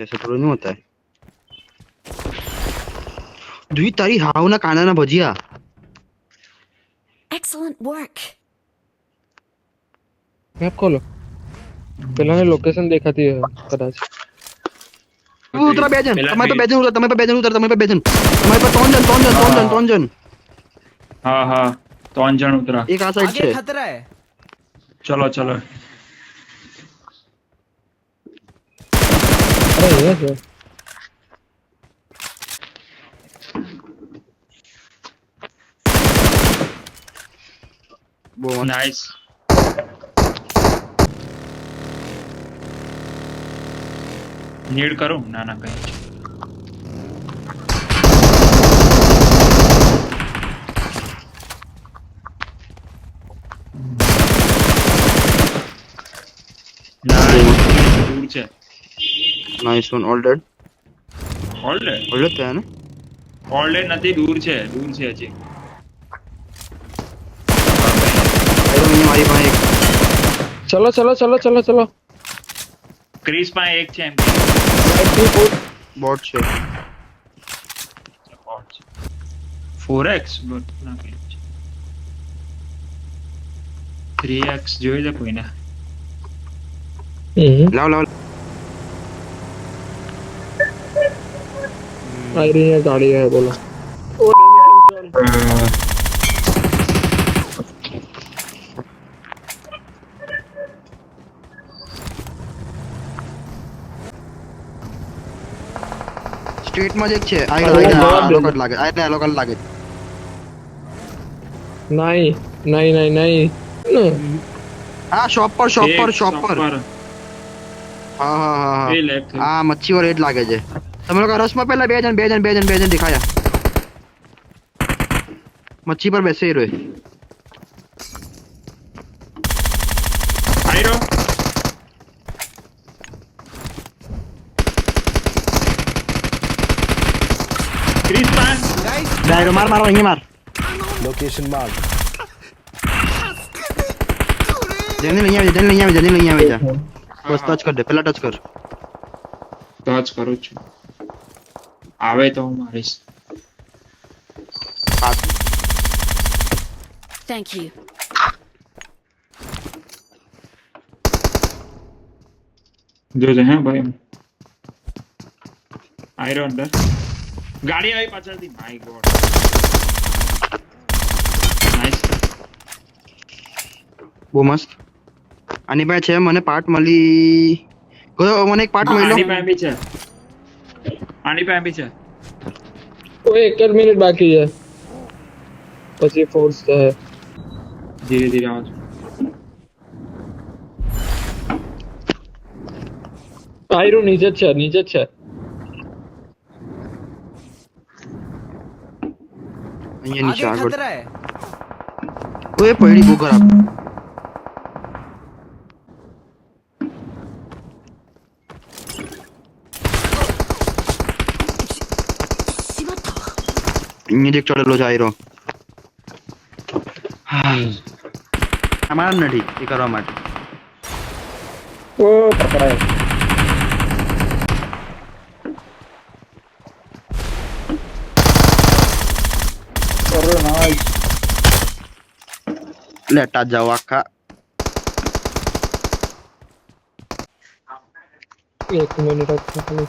ऐसे थोड़ा नहीं होता है। दुई तारी हाव ना काना ना भजिया। Excellent work. मैप खोलो પેલાને લોકેશન દેખાતી હે કદાચ उतरा बेजन तुम्हारे पे बेजन उतर तुम्हारे पे बेजन उतर तुम्हारे पे बेजन तुम्हारे पे तोन जन हाँ हाँ 3 जन उतरा एक आ साइड आगे से खतरा है। चलो चलो અરે અહીંયા છે वो नाइस नीड करूं ना ना कहीं दूर છે nice one all dead already all dead है ना નથી દૂર છે હજી आयरन में हमारी भाई एक ચલો ચલો ચલો ચલો ચલો ક્રિસ પાસે એક છે એમ बॉट से 4x બટ ના કઈ 3x જોઈ લે કોઈને लाओ लाओ આ રહી है गाड़ी है बोलो स्ट्रीट में एक छे आलो कट लागे आलो कट लागे नहीं नहीं नहीं नहीं हां शॉप पर हां हां हां એ લેફ્ટ हां मच्छी और रेड लागे छे તમે લોકો રસ માં પહેલા બે જણ દેખાયા મચ્છી પર બેસે રહ્યો આયરો ક્રિસ પાન गाइस डायरो मार वहीं मार लोकेशन मार्क जल्दी नहीं आवे जा बस टच कर दे पहला टच कर ટચ કરું છું આવે તો હું મારીશ Thank you. જોજે હે ભાઈ આયરો અંદર ગાડી આવી પાછળથી માય ગોડ નાઈસ બહુ મસ્ત આની પાસે છે મને પાર્ટ મળી ગયો મને એક પાર્ટ મળ્યો આની પાસે બી છે આની પાસે બી છે ओए 1 मिनट बाकी है પછી ફોર્સ છે ધીરે ધીરે આવજો આયરો નીચે જ છે અહીંયા નીચે आगे આગળ खतरा है। ઓય પડી બહુ ખરાબ અહીંયા એક ચડેલો છે આયરો અમારા નથી એ કરવા માટે ઓ પકડાય અરે નાઈસ લેટા જાઓ આખા 1 મિનિટ જ ખાલી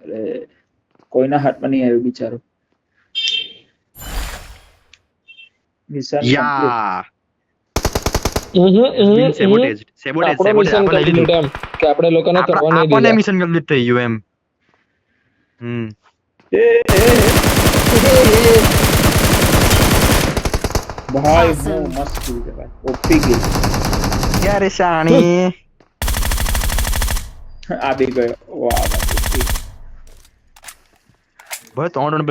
અરે કોઈના હાથમાં નહીં આવ્યું બિચારો મિશન યા સેબોટેજ આપણો મિશન કમ્પ્લીટ એમ કે આપણે લોકોને કરવા નહીં આપણને દીધા મિશન કમ્પ્લીટ થઈ ગયું એમ ભાઈ હું મસ્ત થઈ ગયો ભાઈ ઓપી ગઈ યાર શાણી આવી ગયો વાહ ભાઈ 3 રાઉન્ડ